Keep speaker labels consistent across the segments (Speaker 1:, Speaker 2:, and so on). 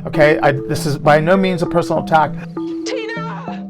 Speaker 1: Okay, this is by no means a personal attack.
Speaker 2: Tina!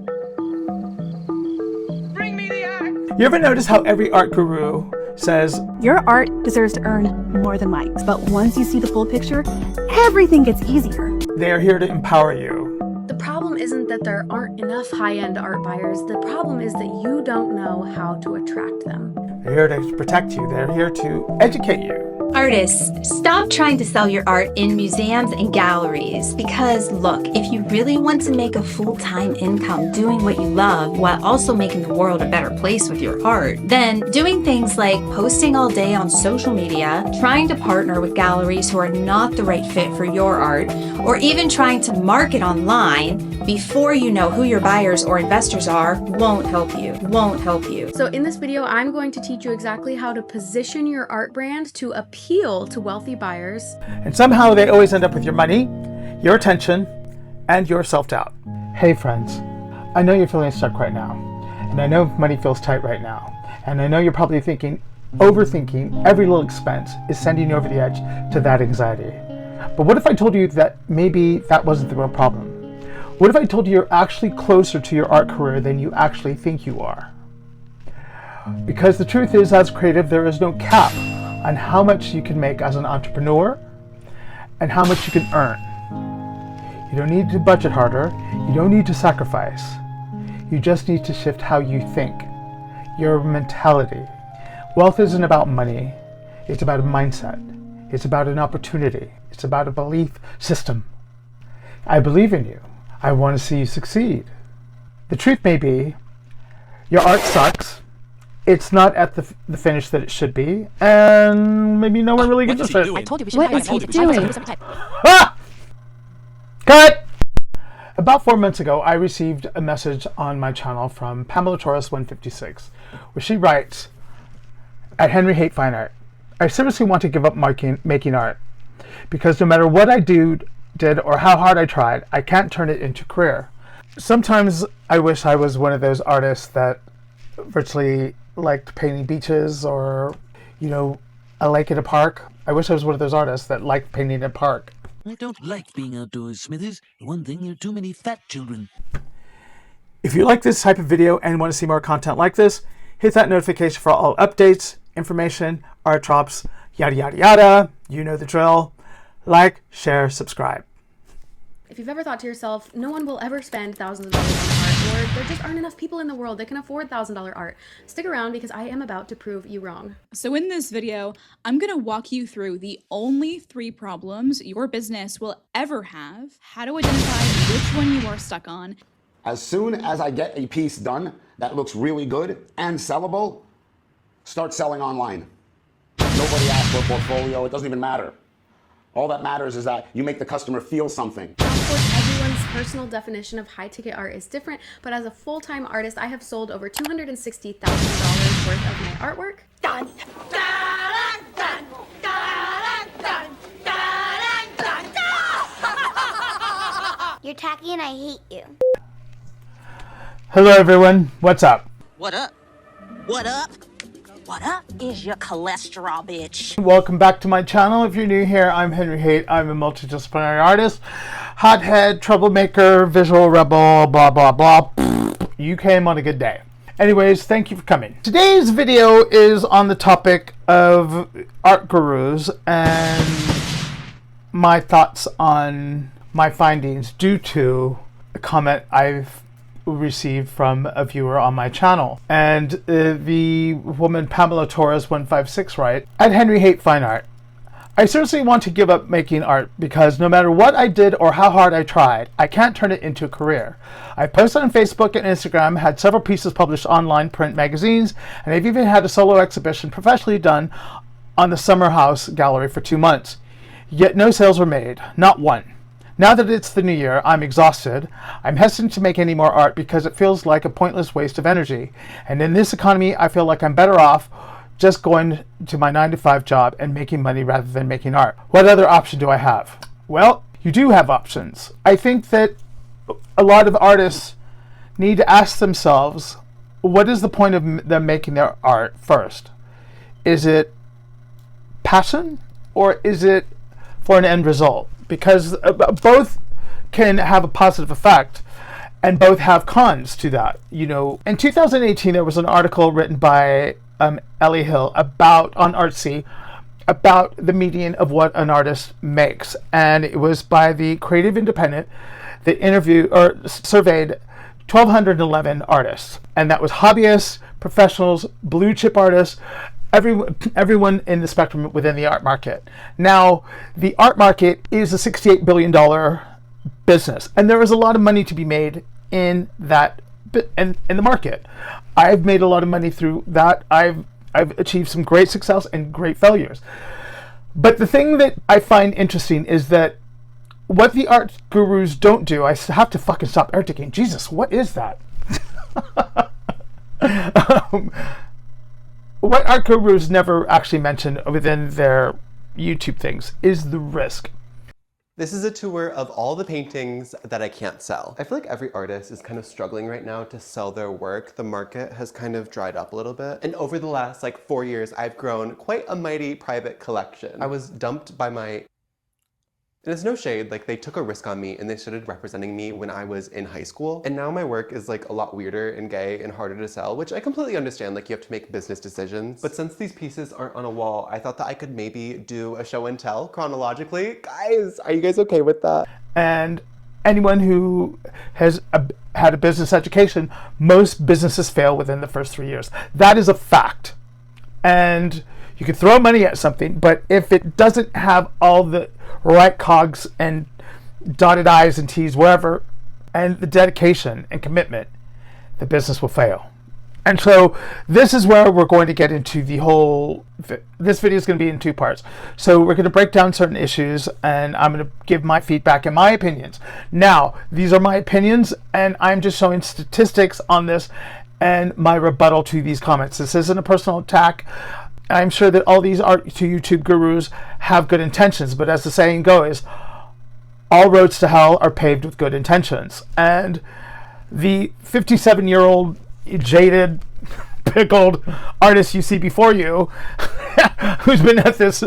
Speaker 2: Bring me the axe!
Speaker 1: You ever notice how every art guru says,
Speaker 3: your art deserves to earn more than likes, but once you see the full picture, everything gets easier.
Speaker 1: they are here to empower you?
Speaker 4: The problem isn't that there aren't enough high-end art buyers. The problem is that you don't know how to attract them.
Speaker 1: They're here to protect you. They're here to educate you.
Speaker 5: Artists, stop trying to sell your art in museums and galleries because, look, if you really want to make a full-time income doing what you love while also making the world a better place with your art, then doing things like posting all day on social media, trying to partner with galleries who are not the right fit for your art, or even trying to market online before you know who your buyers or investors are won't help you.
Speaker 4: So in this video, I'm going to teach you exactly how to position your art brand to appeal to wealthy buyers.
Speaker 1: And somehow they always end up with your money, your attention, and your self-doubt. Hey friends, I know you're feeling stuck right now. And I know money feels tight right now. And I know you're probably thinking, overthinking every little expense is sending you over the edge to that anxiety. But what if I told you that maybe that wasn't the real problem? What if I told you you're actually closer to your art career than you actually think you are? Because the truth is, as creative, there is no cap on how much you can make as an entrepreneur and how much you can earn. You don't need to budget harder. You don't need to sacrifice. You just need to shift how you think, your mentality. Wealth isn't about money. It's about a mindset. It's about an opportunity. It's about a belief system. I believe in you. I want to see you succeed. The truth may be, your art sucks. It's not at the finish that it should be, and maybe no one really gives a shit.
Speaker 3: I told you we should. What is he doing?
Speaker 1: Ah! Cut! About 4 months ago, I received a message on my channel from Pamela Torres 156, where she writes, "At Henry Hate Fine Art, I seriously want to give up making art, because no matter what I did or how hard I tried, I can't turn it into a career. Sometimes I wish I was one of those artists that virtually liked painting beaches or, a lake in a park. I wish I was one of those artists that liked painting in a park."
Speaker 6: I don't like being outdoors, Smithers. One thing, there are too many fat children.
Speaker 1: If you like this type of video and want to see more content like this, hit that notification for all updates, information, art drops, yada yada yada. You know the drill. Like, share, subscribe.
Speaker 4: If you've ever thought to yourself, no one will ever spend thousands of dollars on art, or there just aren't enough people in the world that can afford $1,000 art, stick around because I am about to prove you wrong.
Speaker 7: So in this video, I'm going to walk you through the only 3 problems your business will ever have, how to identify which one you are stuck on.
Speaker 8: As soon as I get a piece done that looks really good and sellable, start selling online. Nobody asks for a portfolio. It doesn't even matter. All that matters is that you make the customer feel something.
Speaker 4: Now, of course, everyone's personal definition of high-ticket art is different, but as a full-time artist, I have sold over $260,000 worth of my artwork.
Speaker 5: Done. Done. You're tacky and I hate you.
Speaker 1: Hello everyone, what's up?
Speaker 9: What up? What up? What up is your cholesterol, bitch?
Speaker 1: Welcome back to my channel. If you're new here, I'm Henry Hate. I'm a multidisciplinary artist, hothead, troublemaker, visual rebel, blah, blah, blah. You came on a good day. Anyways, thank you for coming. Today's video is on the topic of art gurus and my thoughts on my findings due to a comment I've received from a viewer on my channel. And the woman Pamela Torres 156 writes, "At Henry Hate Fine Art, I seriously want to give up making art because no matter what I did or how hard I tried, I can't turn it into a career. I posted on Facebook and Instagram, had several pieces published online print magazines, and I've even had a solo exhibition professionally done on the Summer House Gallery for 2 months. Yet no sales were made, not one. Now that it's the new year, I'm exhausted. I'm hesitant to make any more art because it feels like a pointless waste of energy. And in this economy, I feel like I'm better off just going to my 9-to-5 job and making money rather than making art. What other option do I have?" Well, you do have options. I think that a lot of artists need to ask themselves, what is the point of them making their art first? Is it passion or is it for an end result? because both can have a positive effect and both have cons to that. You know, in 2018, there was an article written by Ellie Hill on Artsy about the median of what an artist makes, and it was by the Creative Independent that surveyed 1,211 artists, and that was hobbyists, professionals, blue chip artists, everyone in the spectrum within the art market. Now, the art market is a $68 billion business, and there is a lot of money to be made in that in the market. I've made a lot of money through that. I've achieved some great success and great failures. But the thing that I find interesting is that what the art gurus don't do, I have to fucking stop air ticking. Jesus, what is that? What art gurus never actually mention within their YouTube things is the risk.
Speaker 10: This is a tour of all the paintings that I can't sell. I feel like every artist is kind of struggling right now to sell their work. The market has kind of dried up a little bit. And over the last 4 years, I've grown quite a mighty private collection. I was dumped by my... And it's no shade, they took a risk on me and they started representing me when I was in high school. And now my work is a lot weirder and gay and harder to sell, which I completely understand, you have to make business decisions. But since these pieces aren't on a wall, I thought that I could maybe do a show and tell chronologically. Guys, are you guys okay with that?
Speaker 1: And anyone who has had a business education, most businesses fail within the first 3 years. That is a fact. And you can throw money at something, but if it doesn't have all the right cogs and dotted I's and T's, wherever, and the dedication and commitment, the business will fail. And so this is where we're going to get into the whole... This video is going to be in 2 parts. So we're going to break down certain issues, and I'm going to give my feedback and my opinions. Now, these are my opinions, and I'm just showing statistics on this and my rebuttal to these comments. This isn't a personal attack. I'm sure that all these art to YouTube gurus have good intentions, but as the saying goes, all roads to hell are paved with good intentions. And the 57-year-old jaded, pickled artist you see before you, who's been at this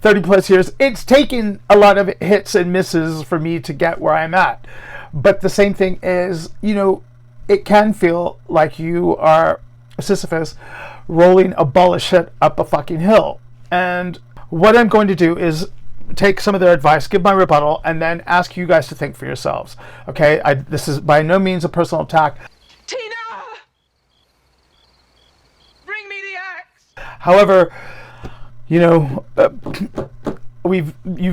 Speaker 1: 30 plus years, it's taken a lot of hits and misses for me to get where I'm at. But the same thing is, it can feel like you are Sisyphus rolling a ball of shit up a fucking hill. And what I'm going to do is take some of their advice, give my rebuttal, and then ask you guys to think for yourselves. Okay? This is by no means a personal attack.
Speaker 2: Tina! Bring me the axe!
Speaker 1: However, you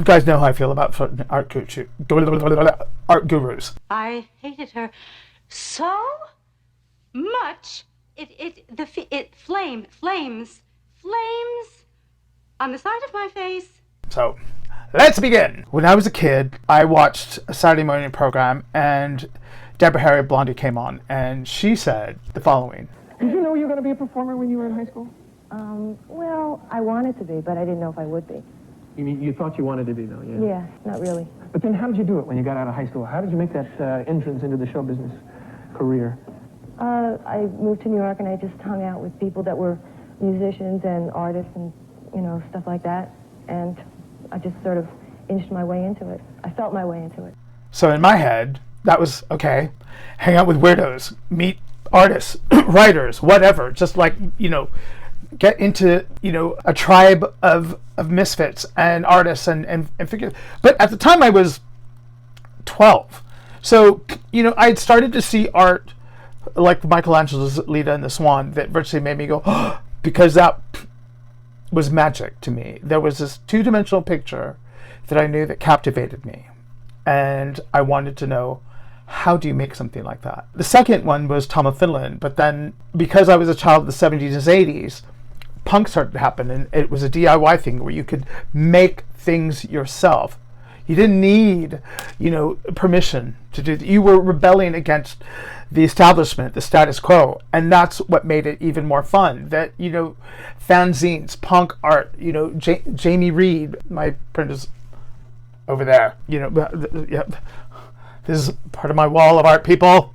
Speaker 1: guys know how I feel about art gurus.
Speaker 11: I hated her so much. It flames on the side of my face.
Speaker 1: So, let's begin. When I was a kid, I watched a Saturday morning program, and Deborah Harry Blondie came on, and she said the following.
Speaker 12: Did you know you were going to be a performer when you were in high school?
Speaker 13: Well, I wanted to be, but I didn't know if I would be.
Speaker 12: You mean you thought you wanted to be, though, yeah?
Speaker 13: Yeah, not really.
Speaker 12: But then how did you do it when you got out of high school? How did you make that entrance into the show business career?
Speaker 13: I moved to New York, and I just hung out with people that were musicians and artists and, stuff like that. And I just sort of inched my way into it. I felt my way into it.
Speaker 1: So in my head, that was, okay, hang out with weirdos, meet artists, writers, whatever. Just get into, a tribe of misfits and artists and figure. But at the time I was 12. So, I'd started to see art like Michelangelo's Leda and the Swan that virtually made me go, oh, because that was magic to me. There was this 2-dimensional picture that I knew that captivated me. And I wanted to know, how do you make something like that? The second one was Tom of Finland, but then because I was a child of the 70s and 80s, punk started to happen, and it was a DIY thing where you could make things yourself. You didn't need, permission to do that. You were rebelling against the establishment, the status quo, and that's what made it even more fun. That, fanzines, punk art, Jamie Reed, my print is over there, this is part of my wall of art, people.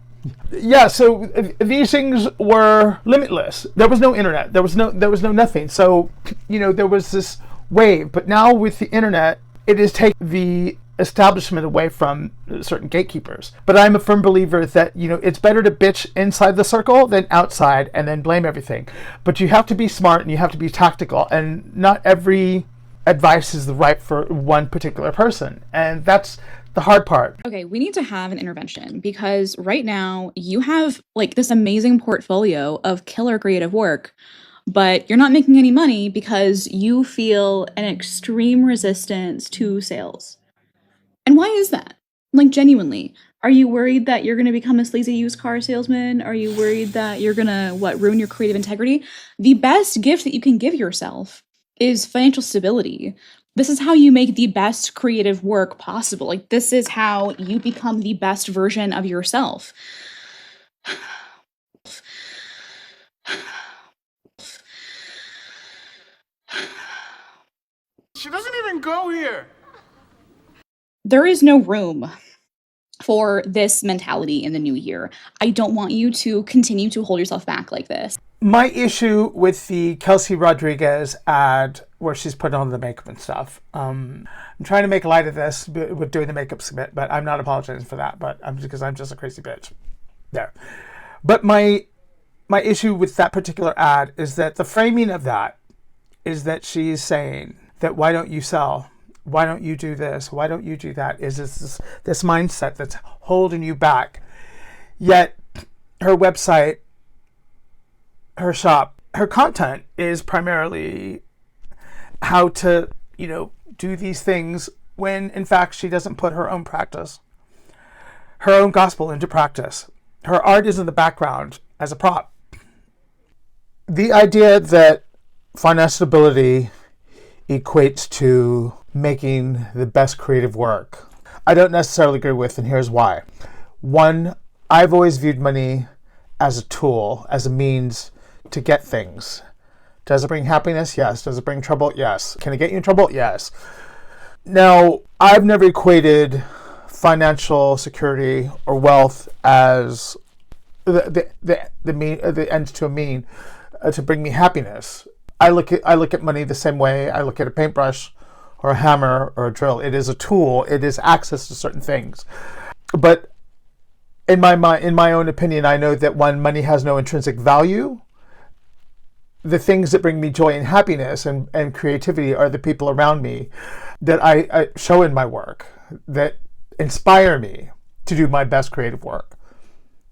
Speaker 1: Yeah, so these things were limitless. There was no internet. There was no nothing. So, there was this wave. But now with the internet, it has taken the establishment away from certain gatekeepers. But I'm a firm believer that, it's better to bitch inside the circle than outside and then blame everything. But you have to be smart and you have to be tactical, and not every advice is the right for one particular person. And that's the hard part.
Speaker 7: Okay, we need to have an intervention because right now you have like this amazing portfolio of killer creative work, but you're not making any money because you feel an extreme resistance to sales. And why is that? Like, genuinely, are you worried that you're going to become a sleazy used car salesman? Are you worried that you're going to, ruin your creative integrity? The best gift that you can give yourself is financial stability. This is how you make the best creative work possible. Like, this is how you become the best version of yourself.
Speaker 2: She doesn't even go here.
Speaker 7: There is no room for this mentality in the new year. I don't want you to continue to hold yourself back like this.
Speaker 1: My issue with the Kelsey Rodriguez ad where she's put on the makeup and stuff, I'm trying to make light of this with doing the makeup submit, but I'm not apologizing for that, because I'm just a crazy bitch. There. But my issue with that particular ad is that the framing of that is that she's saying that, why don't you sell? Why don't you do this? Why don't you do that? Is this mindset that's holding you back? Yet her website, her shop, her content is primarily how to, do these things, when in fact she doesn't put her own practice, her own gospel into practice. Her art is in the background as a prop. The idea that financial stability equates to making the best creative work, I don't necessarily agree with, and here's why. One, I've always viewed money as a tool, as a means to get things. Does it bring happiness? Yes. Does it bring trouble? Yes. Can it get you in trouble? Yes. Now, I've never equated financial security or wealth as the end to a mean to bring me happiness. I look at money the same way I look at a paintbrush or a hammer or a drill. It is a tool. It is access to certain things. But in my own opinion, I know that when money has no intrinsic value, the things that bring me joy and happiness and creativity are the people around me that I show in my work, that inspire me to do my best creative work.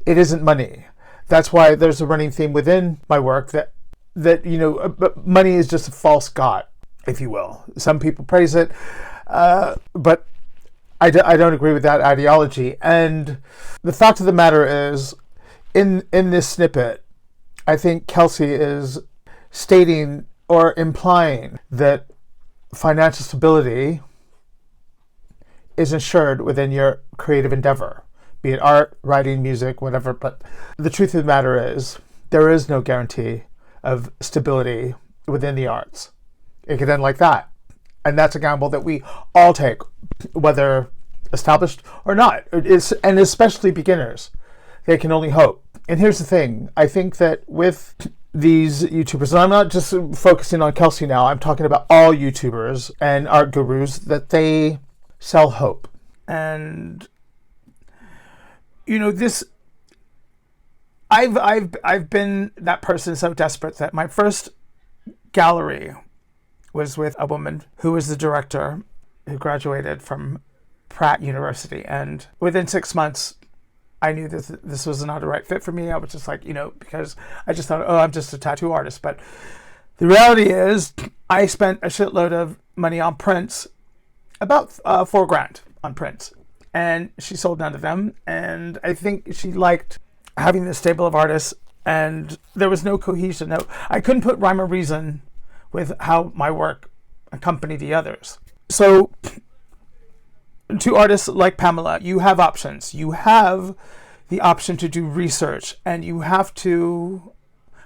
Speaker 1: It isn't money. That's why there's a running theme within my work that money is just a false god, if you will. Some people praise it, but I don't agree with that ideology. And the fact of the matter is, in this snippet, I think Kelsey is stating or implying that financial stability is ensured within your creative endeavor, be it art, writing, music, whatever. But the truth of the matter is, there is no guarantee of stability within the arts. It could end like that. And that's a gamble that we all take, whether established or not. And especially beginners. They can only hope. And here's the thing. I think that with these YouTubers, and I'm not just focusing on Kelsey now, I'm talking about all YouTubers and art gurus, that they sell hope. And this, I've been that person so desperate that my first gallery was with a woman who was the director, who graduated from Pratt University. And within 6 months, I knew that this was not a right fit for me. I was just like, because I just thought, I'm just a tattoo artist. But the reality is, I spent a shitload of money on prints, about $4,000 on prints. And she sold none of them. And I think she liked having this stable of artists, and there was no cohesion. No, I couldn't put rhyme or reason with how my work accompanied the others. So to artists like Pamela, you have options. You have the option to do research, and you have to,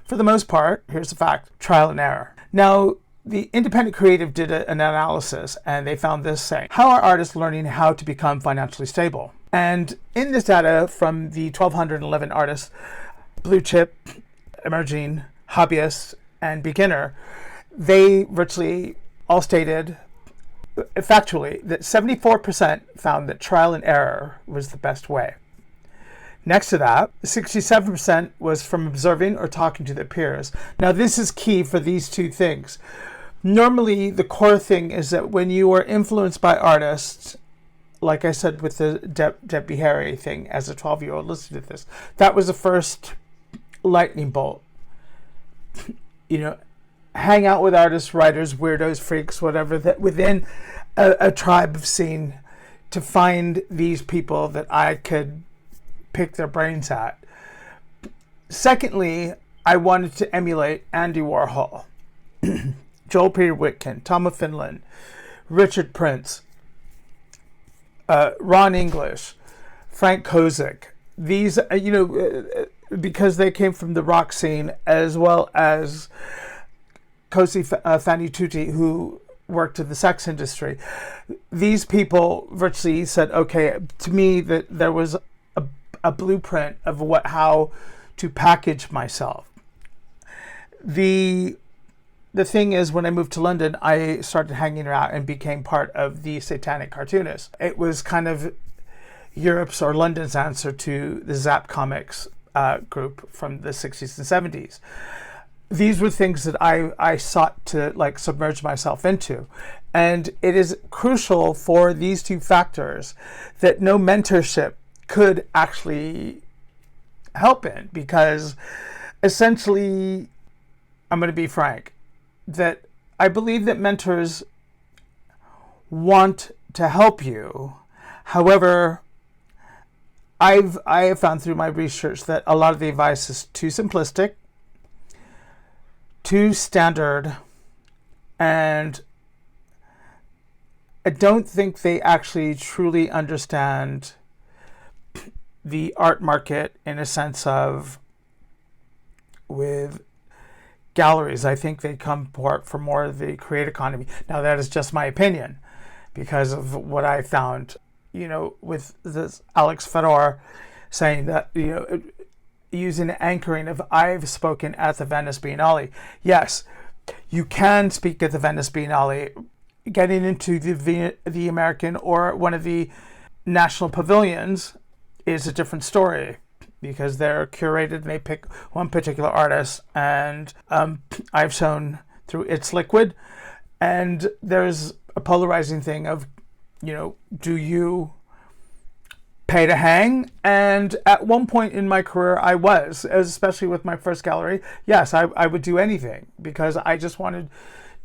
Speaker 1: for the most part, here's the fact, trial and error. Now, the Independent Creative did an analysis, and they found this saying, how are artists learning how to become financially stable? And in this data from the 1,211 artists, blue chip, emerging, hobbyist, and beginner, they virtually all stated factually, that 74% found that trial and error was the best way. Next to that, 67% was from observing or talking to their peers. Now, this is key for these two things. Normally, the core thing is that when you are influenced by artists, like I said with the Debbie Harry thing as a 12-year-old listening to this, that was the first lightning bolt. You know, hang out with artists, writers, weirdos, freaks, whatever, that within a tribe of scene to find these people that I could pick their brains at. Secondly, I wanted to emulate Andy Warhol, Joel Peter Witkin, Tom of Finland, Richard Prince, Ron English, Frank Kozik. These, because they came from the rock scene, as well as Cosi Fanny Tutti, who worked in the sex industry. These people virtually said, okay, to me, that there was a blueprint of how to package myself. The thing is, when I moved to London, I started hanging around and became part of the Satanic Cartoonists. It was kind of Europe's or London's answer to the Zap Comics group from the 60s and 70s. These were things that I sought to submerge myself into. And it is crucial for these two factors that no mentorship could actually help in, because essentially, I'm going to be frank, that I believe that mentors want to help you. However, I have found through my research that a lot of the advice is too simplistic, too standard, and I don't think they actually truly understand the art market in a sense of with galleries. I think they come for more of the creative economy. Now, that is just my opinion because of what I found, with this Alex Fedor saying that, using the anchoring of I've spoken at the Venice Biennale. Yes, you can speak at the Venice Biennale. Getting into the American or one of the national pavilions is a different story because they're curated and they pick one particular artist. And I've shown through It's Liquid, and there's a polarizing thing of, do you pay to hang? And at one point in my career, I was, especially with my first gallery. Yes, I would do anything because I just wanted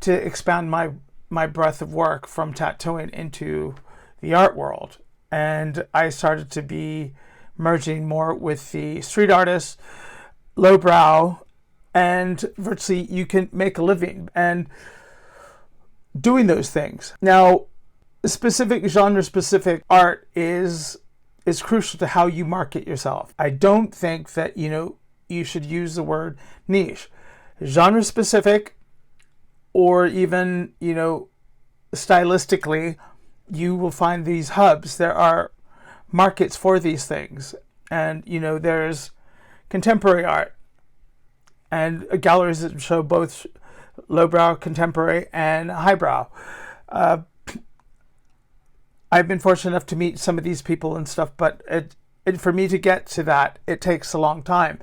Speaker 1: to expand my breadth of work from tattooing into the art world. And I started to be merging more with the street artists, lowbrow, and virtually you can make a living and doing those things. Now, specific genre-specific art is crucial to how you market yourself. I don't think that, you should use the word niche. Genre-specific or even, stylistically, you will find these hubs. There are markets for these things. And, there's contemporary art and galleries that show both lowbrow, contemporary, and highbrow. I've been fortunate enough to meet some of these people and stuff, but for me to get to that, it takes a long time.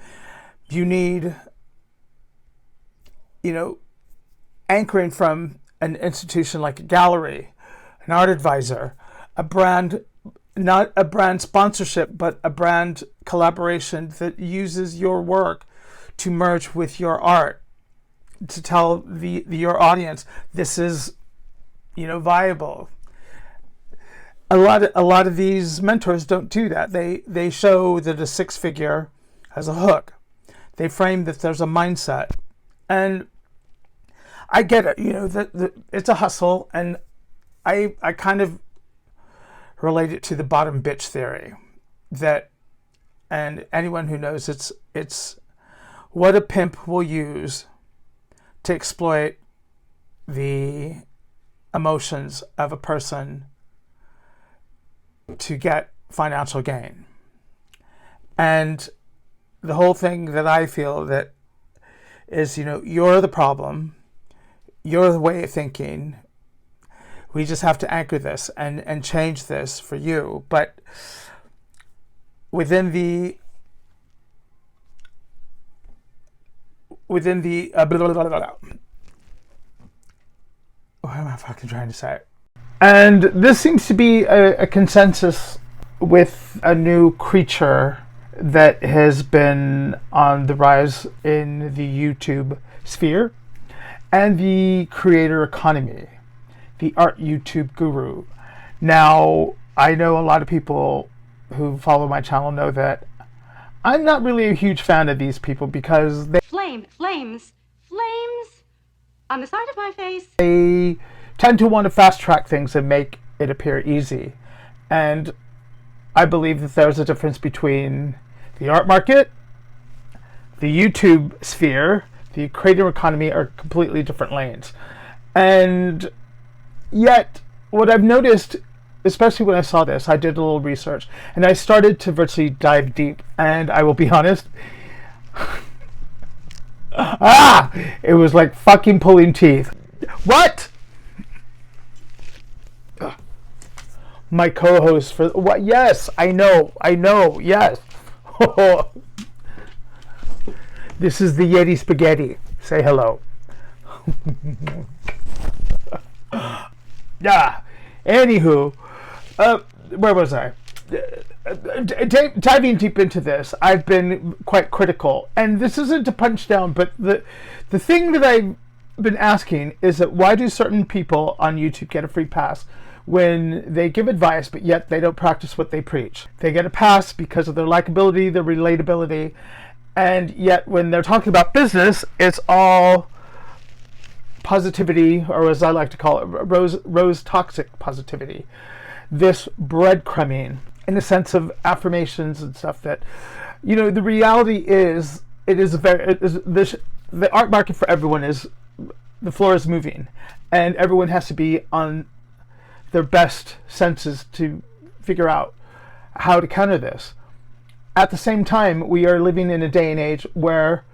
Speaker 1: You need, anchoring from an institution like a gallery, an art advisor, a brand, not a brand sponsorship, but a brand collaboration that uses your work to merge with your art, to tell your audience this is, viable. A lot of these mentors don't do that. They show that a six figure has a hook. They frame that there's a mindset, and I get it. That it's a hustle, and I kind of relate it to the bottom bitch theory. That, and anyone who knows, it's what a pimp will use to exploit the emotions of a person to get financial gain. And the whole thing that I feel that is, you're the problem, you're the way of thinking, We just have to anchor this and change this for you. But within the what am I fucking trying to say? And this seems to be a consensus with a new creature that has been on the rise in the YouTube sphere and the creator economy, the art YouTube guru. Now, I know a lot of people who follow my channel know that I'm not really a huge fan of these people because
Speaker 11: Flames on the side of my face.
Speaker 1: They tend to want to fast track things and make it appear easy. And I believe that there's a difference between the art market, the YouTube sphere, the creator economy are completely different lanes. And yet, what I've noticed, especially when I saw this, I did a little research, and I started to virtually dive deep, and I will be honest, it was like fucking pulling teeth. What? My co-host for what? Yes, I know, yes. This is the Yeti Spaghetti. Say hello. Yeah. Anywho, where was I? Diving deep into this, I've been quite critical, and this isn't to punch down, but the thing that I've been asking is that why do certain people on YouTube get a free pass when they give advice, but yet they don't practice what they preach? They get a pass because of their likability, their relatability, and yet when they're talking about business, it's all positivity, or as I like to call it, rose toxic positivity. This breadcrumbing in the sense of affirmations and stuff that, you know, the reality is, the art market for everyone is, the floor is moving, and everyone has to be on their best senses to figure out how to counter this. At the same time, we are living in a day and age where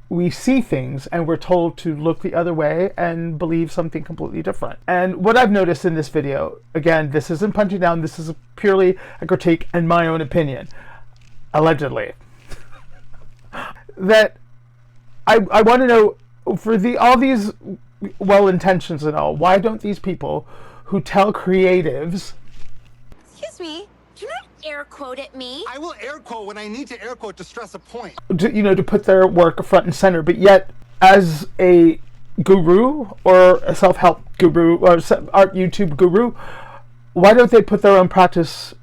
Speaker 1: we see things and we're told to look the other way and believe something completely different. And what I've noticed in this video, again, this isn't punching down, this is purely a critique and my own opinion, allegedly, that I want to know, for all these well-intentions and all, why don't these people who tell creatives...
Speaker 9: Excuse me, do not air quote at me.
Speaker 2: I will air quote when I need to air quote to stress a point.
Speaker 1: to put their work front and center, but yet as a guru or a self-help guru or art YouTube guru, why don't they put their own practice,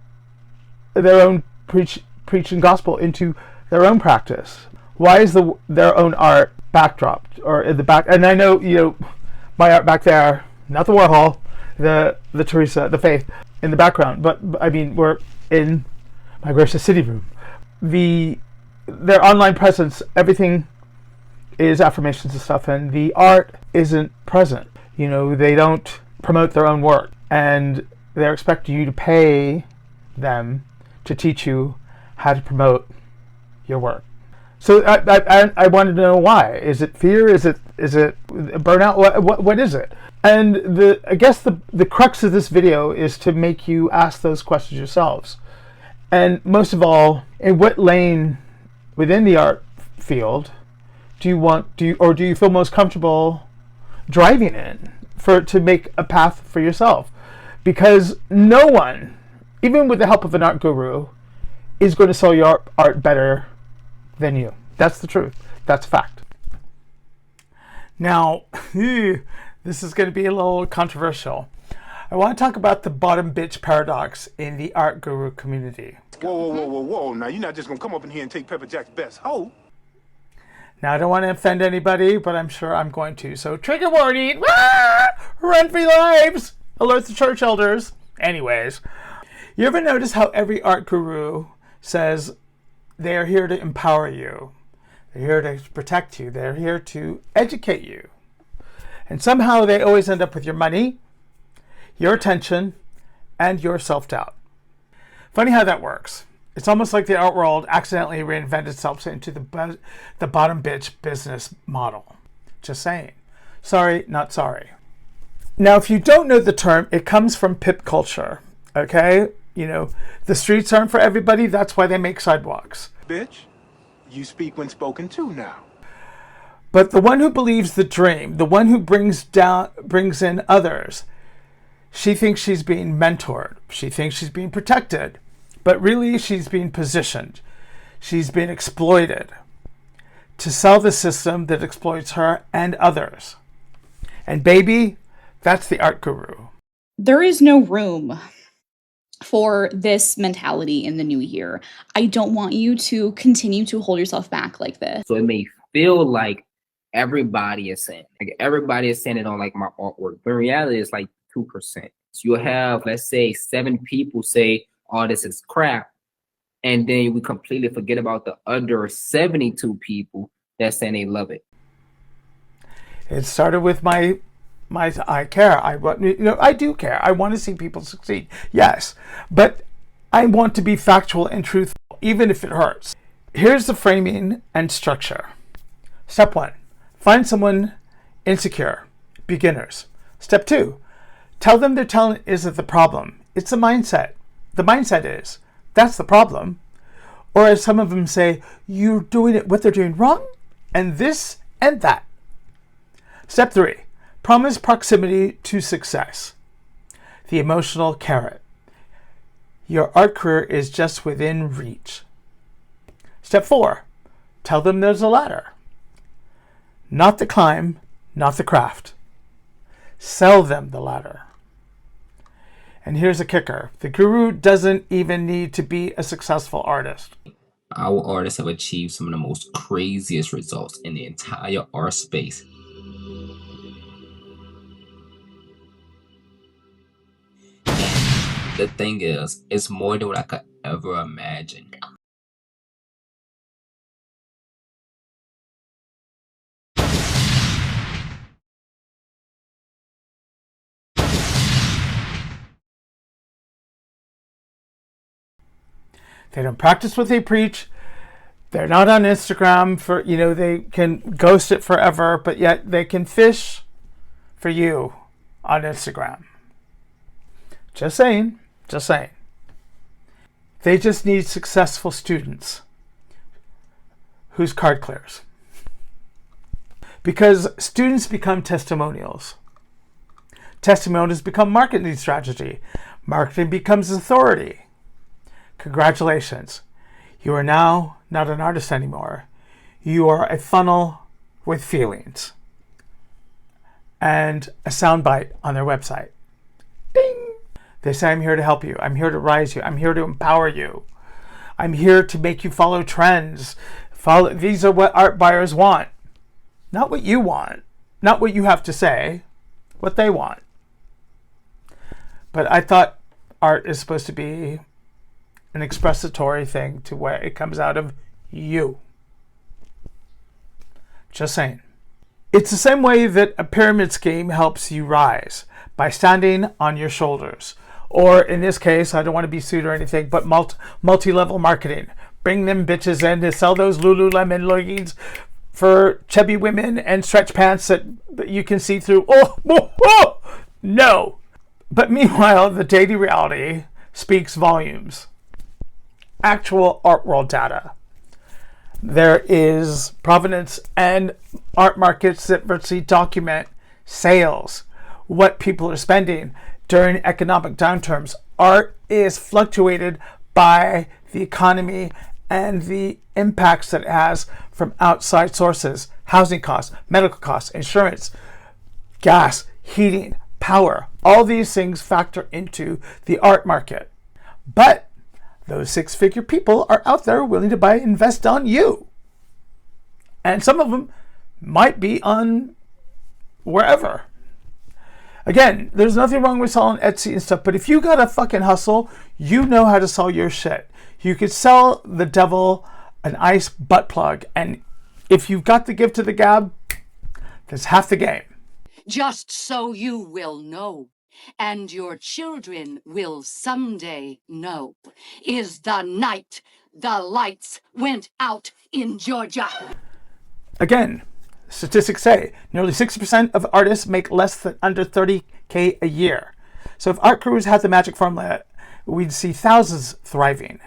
Speaker 1: their own preaching gospel into their own practice? Why is their own art backdropped or in the back? And I know, my art back there, not the Warhol, the Teresa, the Faith in the background, but I mean, we're in my gracious city room. Their online presence, everything is affirmations and stuff, and the art isn't present. They don't promote their own work, and they're expecting you to pay them to teach you how to promote your work. So I wanted to know why. Is it fear? Is it burnout? What is it? And I guess the crux of this video is to make you ask those questions yourselves. And most of all, in what lane within the art field do you feel most comfortable driving in to make a path for yourself? Because no one, even with the help of an art guru, is going to sell your art better than you. That's the truth. That's fact. Now, this is going to be a little controversial. I want to talk about the bottom bitch paradox in the art guru community.
Speaker 2: Whoa. Now, you're not just going to come up in here and take Pepper Jack's best hoe.
Speaker 1: Now, I don't want to offend anybody, but I'm sure I'm going to. So, trigger warning. Run for your lives. Alert the church elders. Anyways, you ever notice how every art guru says they are here to empower you? They're here to protect you. They're here to educate you. And somehow they always end up with your money, your attention, and your self-doubt. Funny how that works. It's almost like the art world accidentally reinvented itself into the bottom bitch business model. Just saying. Sorry, not sorry. Now, if you don't know the term, it comes from pip culture, okay? You know, the streets aren't for everybody. That's why they make sidewalks.
Speaker 2: Bitch, you speak when spoken to now.
Speaker 1: But the one who believes the dream, the one who brings in others, she thinks she's being mentored. She thinks she's being protected. But really, she's being positioned. She's being exploited to sell the system that exploits her and others. And baby, that's the art guru.
Speaker 7: There is no room for this mentality in the new year. I don't want you to continue to hold yourself back like this.
Speaker 14: So it may feel like everybody is saying, like everybody is saying it on like my artwork, but in reality it's like 2%. So you'll have, let's say, 7 people say, "Oh, this is crap," and then we completely forget about the other 72 people that saying they love it.
Speaker 1: It started with my I care. I do care. I want to see people succeed. Yes, but I want to be factual and truthful, even if it hurts. Here's the framing and structure. Step 1, find someone insecure, beginners. Step 2, tell them their talent isn't the problem. It's a mindset. The mindset is, that's the problem. Or as some of them say, you're doing it, what they're doing wrong, and this and that. Step 3, promise proximity to success. The emotional carrot. Your art career is just within reach. Step 4, tell them there's a ladder. Not the climb, not the craft. Sell them the ladder. And here's a kicker. The guru doesn't even need to be a successful artist.
Speaker 14: Our artists have achieved some of the most craziest results in the entire art space. And the thing is, it's more than what I could ever imagine.
Speaker 1: They don't practice what they preach. They're not on Instagram for, they can ghost it forever, but yet they can fish for you on Instagram. Just saying. They just need successful students whose card clears. Because students become testimonials. Testimonials become marketing strategy. Marketing becomes authority. Congratulations. You are now not an artist anymore. You are a funnel with feelings. And a soundbite on their website. Ding! They say, I'm here to help you. I'm here to rise you. I'm here to empower you. I'm here to make you follow trends. These are what art buyers want. Not what you want. Not what you have to say. What they want. But I thought art is supposed to be an expressatory thing to where it comes out of you. Just saying. It's the same way that a pyramid scheme helps you rise, by standing on your shoulders. Or in this case, I don't want to be sued or anything, but multi-level marketing. Bring them bitches in to sell those Lululemon leggings for chubby women and stretch pants that you can see through. Oh, no. But meanwhile, the daily reality speaks volumes. Actual art world data. There is provenance and art markets that virtually document sales, what people are spending during economic downturns. Art is fluctuated by the economy and the impacts that it has from outside sources, housing costs, medical costs, insurance, gas, heating, power. All these things factor into the art market. But those 6-figure people are out there willing to invest on you. And some of them might be on wherever. Again, there's nothing wrong with selling Etsy and stuff, but if you got a fucking hustle, you know how to sell your shit. You could sell the devil an ice butt plug, and if you've got the gift of the gab, that's half the game.
Speaker 15: Just so you will know, and your children will someday know, is the night the lights went out in Georgia.
Speaker 1: Again, Statistics say nearly 60% of artists make less than under 30K a year. So if art careers had the magic formula, we'd see thousands thriving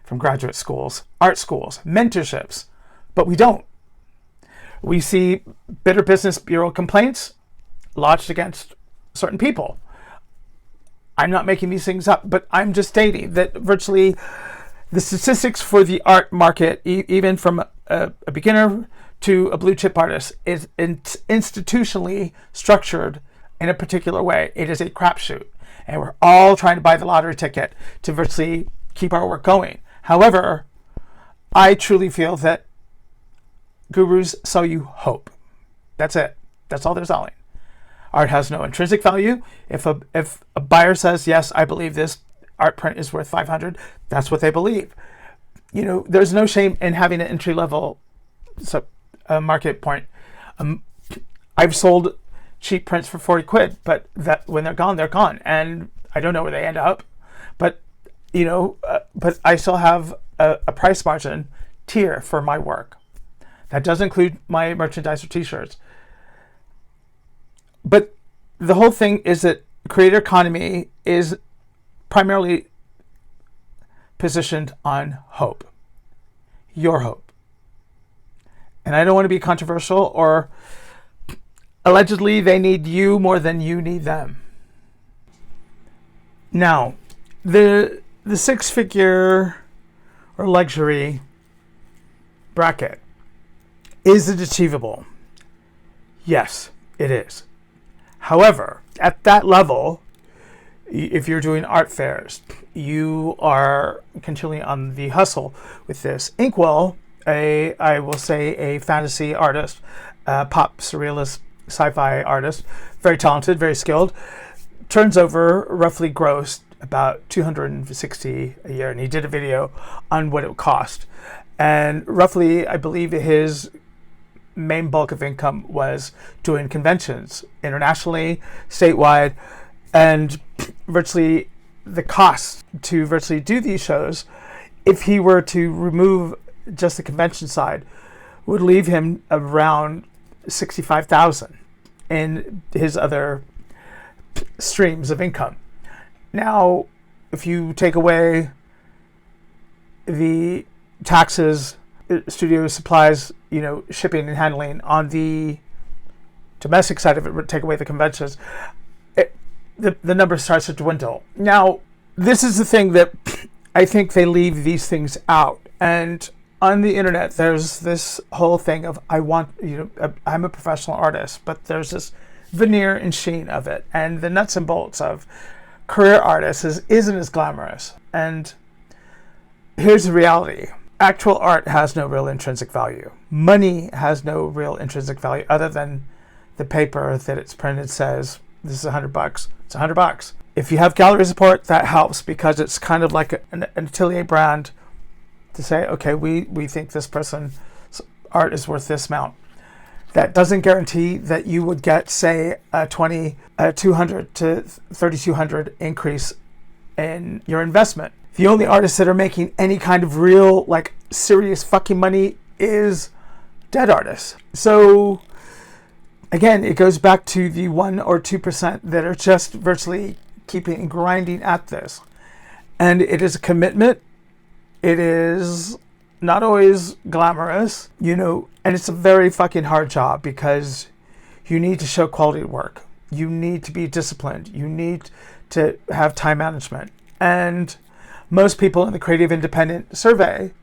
Speaker 1: from graduate schools, art schools, mentorships, but we don't. We see Better Business Bureau complaints lodged against certain people. I'm not making these things up, but I'm just stating that virtually the statistics for the art market, even from a beginner to a blue chip artist, is institutionally structured in a particular way. It is a crapshoot, and we're all trying to buy the lottery ticket to virtually keep our work going. However, I truly feel that gurus sell you hope. That's it. That's all they're selling. Art has no intrinsic value. If a buyer says, yes, I believe this art print is worth 500, that's what they believe. You know, there's no shame in having an entry level market point. I've sold cheap prints for 40 quid, but that when they're gone. And I don't know where they end up, but you know, but I still have a price margin tier for my work. That does include my merchandise or t-shirts. But the whole thing is that creator economy is primarily positioned on hope. Your hope. And I don't want to be controversial, or allegedly they need you more than you need them. Now, the six-figure or luxury bracket, is it achievable? Yes, it is. However, at that level, if you're doing art fairs, you are continually on the hustle with this. Inkwell, I will say a fantasy artist, pop surrealist, sci-fi artist, very talented, very skilled, turns over roughly gross about $260 a year, and he did a video on what it would cost. And roughly, I believe his main bulk of income was doing conventions internationally, statewide, and virtually the cost to virtually do these shows, if he were to remove just the convention side, would leave him around $65,000 in his other streams of income. Now, if you take away the taxes, studio supplies, you know, shipping and handling on the domestic side of it, take away the conventions, the number starts to dwindle. Now, this is the thing that I think they leave these things out. And on the internet, there's this whole thing of, I'm a professional artist, but there's this veneer and sheen of it. And the nuts and bolts of career artists isn't as glamorous. And here's the reality. Actual art has no real intrinsic value. Money has no real intrinsic value other than the paper that it's printed says, this is $100. It's $100. If you have gallery support, that helps, because it's kind of like an atelier brand to say, okay, we think this person's art is worth this amount. That doesn't guarantee that you would get, say, a $200 to $3,200 increase in your investment. The only artists that are making any kind of real, like, serious fucking money is dead artists. So, again, it goes back to the 1 or 2% that are just virtually keeping grinding at this. And it is a commitment. It is not always glamorous, you know, and it's a very fucking hard job, because you need to show quality work. You need to be disciplined. You need to have time management. And most people in the Creative Independent survey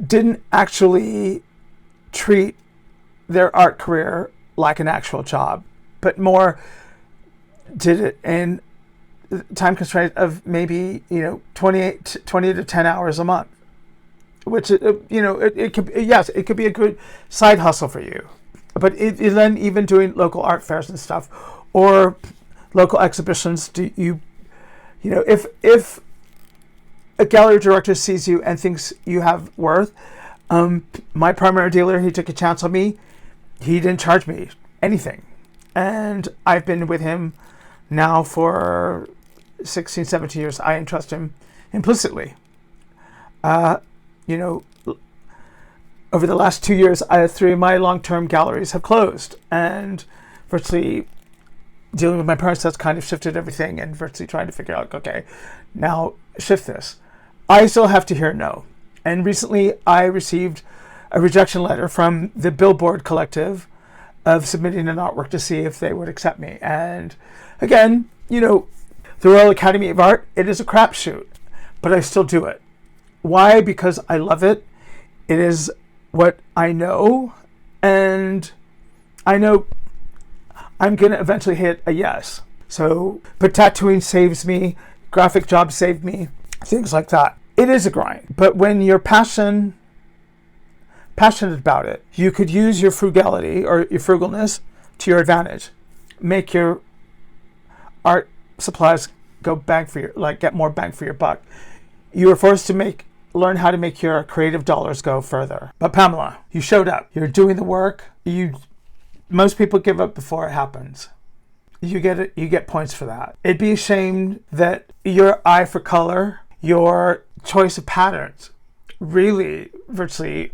Speaker 1: didn't actually treat their art career like an actual job, but more did it in time constraint of maybe, 20 to 10 hours a month, which, it could, yes, it could be a good side hustle for you. But then even doing local art fairs and stuff, or local exhibitions, if a gallery director sees you and thinks you have worth, my primary dealer, he took a chance on me. He didn't charge me anything. And I've been with him now for 16, 17 years. I entrust him implicitly. over the last 2 years, 3 of my long-term galleries have closed, and virtually dealing with my parents, that's kind of shifted everything, and virtually trying to figure out, okay, now shift this. I still have to hear no. And recently I received a rejection letter from the Billboard Collective of submitting an artwork to see if they would accept me. And again, you know, the Royal Academy of Art, it is a crapshoot, but I still do it. Why? Because I love it. It is what I know, and I know I'm going to eventually hit a yes. So, but tattooing saves me, graphic jobs save me, things like that. It is a grind, but when you're passionate about it, you could use your frugality or your frugalness to your advantage. Make your art supplies go bang for your, get more bang for your buck. You are forced to learn how to make your creative dollars go further. But Pamela, you showed up. You're doing the work. Most people give up before it happens. You get points for that. It'd be a shame that your eye for color, your choice of patterns really virtually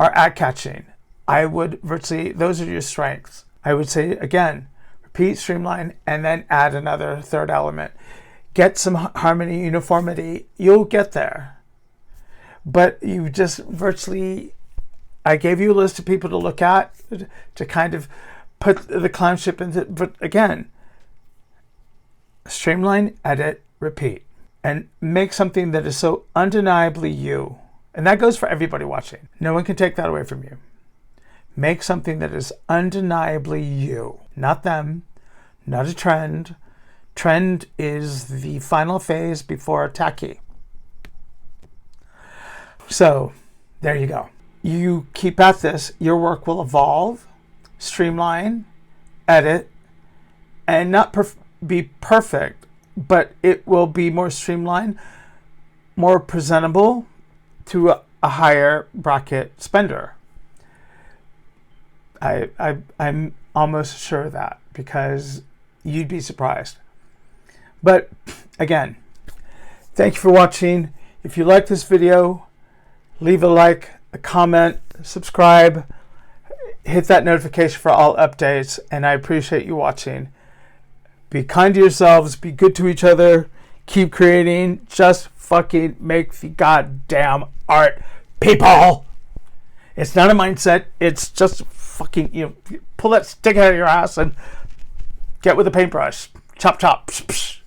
Speaker 1: are eye-catching. I would virtually, those are your strengths. I would say, again, repeat, streamline, and then add another third element. Get some harmony, uniformity. You'll get there. But you just virtually, I gave you a list of people to look at to kind of put the clown ship into, but again, streamline, edit, repeat, and make something that is so undeniably you. And that goes for everybody watching. No one can take that away from you. Make something that is undeniably you, not them, not a trend. Trend is the final phase before tacky. So there you go. You keep at this, your work will evolve, streamline, edit, and not be perfect, but it will be more streamlined, more presentable to a higher bracket spender. I'm almost sure of that, because you'd be surprised. But again, thank you for watching. If you like this video, leave a like, a comment, subscribe, hit that notification for all updates, and I appreciate you watching. Be kind to yourselves, be good to each other, keep creating, just fucking make the goddamn art, people! It's not a mindset, it's just fucking, pull that stick out of your ass and get with a paintbrush. Chop, chop, psh, psh.